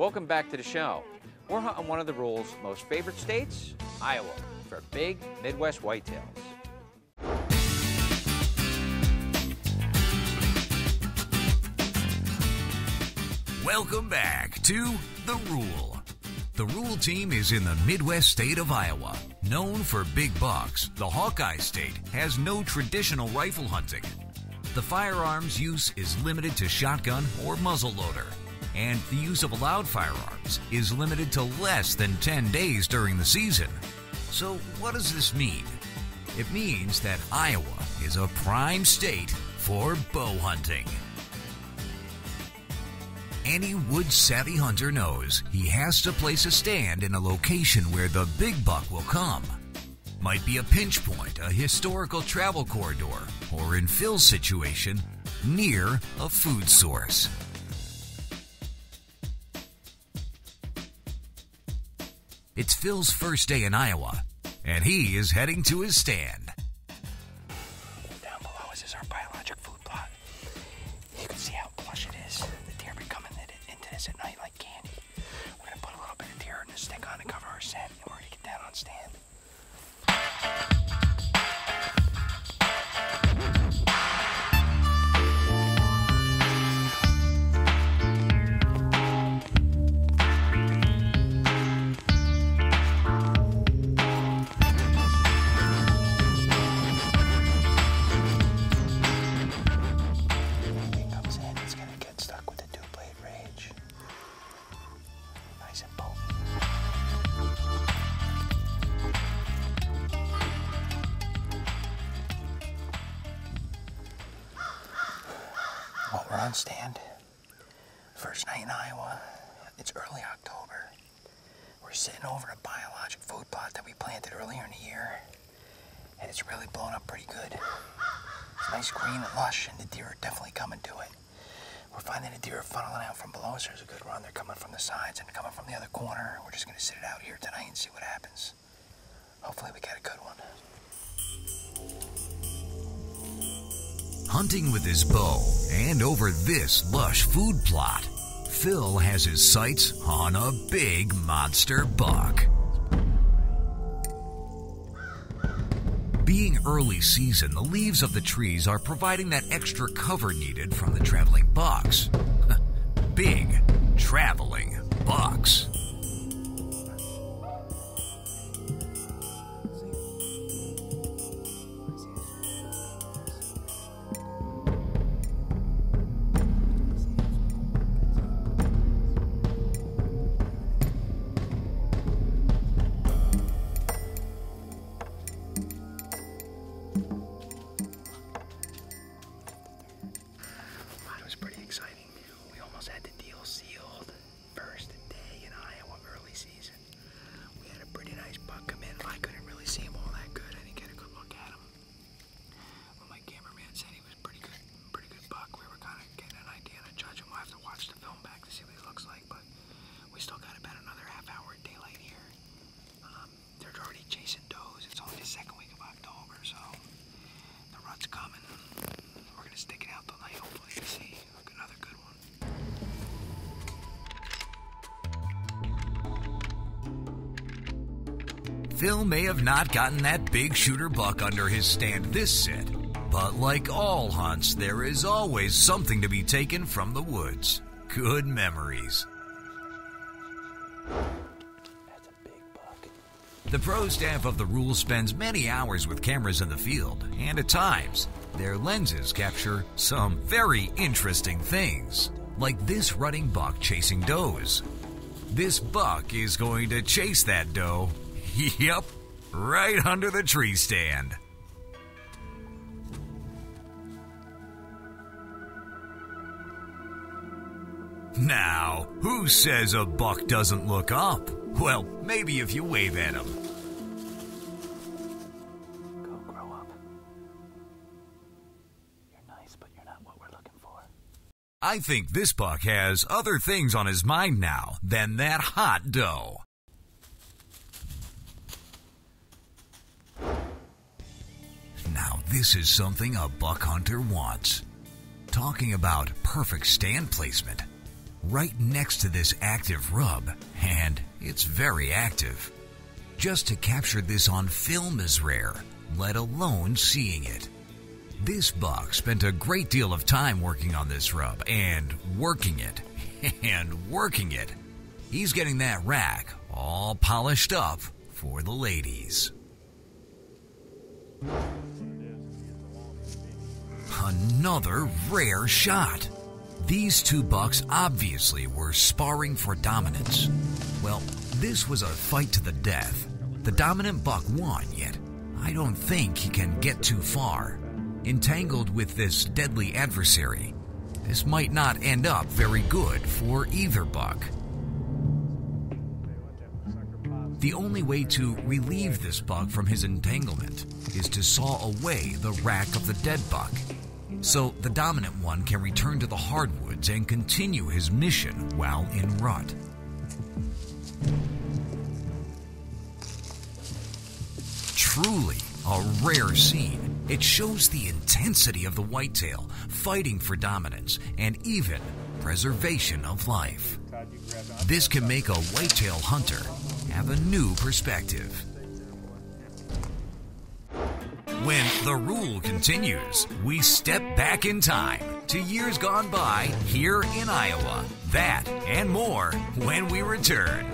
Welcome back to the show. We're hunting one of the rules' most favorite states, Iowa, for big Midwest whitetails. Welcome back to The Rule. The Rule team is in the Midwest state of Iowa. Known for big bucks, the Hawkeye State has no traditional rifle hunting. The firearms use is limited to shotgun or muzzleloader, and the use of allowed firearms is limited to less than 10 days during the season. So what does this mean? It means that Iowa is a prime state for bow hunting. Any wood-savvy hunter knows he has to place a stand in a location where the big buck will come. Might be a pinch point, a historical travel corridor, or in Phil's situation, near a food source. It's Phil's first day in Iowa, and he is heading to his stand. Down below us is our biologic food plot. You can see how plush it is. The deer be coming into this at night like candy. We're going to put a little bit of deer in the stick on to cover our scent, and we're going to get down on stand. Well, we're on stand. First night in Iowa. It's early October. We're sitting over a biologic food plot that we planted earlier in the year, and it's really blown up pretty good. It's nice, green, and lush, and the deer are definitely coming to it. We're finding the deer are funneling out from below us. There's a good run. They're coming from the sides and coming from the other corner. We're just going to sit it out here tonight and see what happens. Hopefully we get a good one. Hunting with his bow and over this lush food plot, Phil has his sights on a big monster buck. Being early season, the leaves of the trees are providing that extra cover needed from the traveling bucks. Big traveling bucks. Phil may have not gotten that big shooter buck under his stand this sit, but like all hunts, there is always something to be taken from the woods. Good memories. That's a big buck. The pro staff of the Rule spends many hours with cameras in the field, and at times, their lenses capture some very interesting things, like this running buck chasing does. This buck is going to chase that doe. Yep, right under the tree stand. Now, who says a buck doesn't look up? Well, maybe if you wave at him. Go grow up. You're nice, but you're not what we're looking for. I think this buck has other things on his mind now than that hot doe. Now this is something a buck hunter wants. Talking about perfect stand placement. right next to this active rub, and it's very active. Just to capture this on film is rare, let alone seeing it. This buck spent a great deal of time working on this rub and working it, and working it. He's getting that rack all polished up for the ladies. Another rare shot. These two bucks obviously were sparring for dominance. Well, this was a fight to the death. The dominant buck won, yet I don't think he can get too far. Entangled with this deadly adversary, this might not end up very good for either buck. The only way to relieve this buck from his entanglement is to saw away the rack of the dead buck, so the dominant one can return to the hardwoods and continue his mission while en route. Truly a rare scene. It shows the intensity of the whitetail fighting for dominance and even preservation of life. This can make a whitetail hunter have a new perspective. When the rule continues, we step back in time to years gone by here in Iowa. That and more when we return.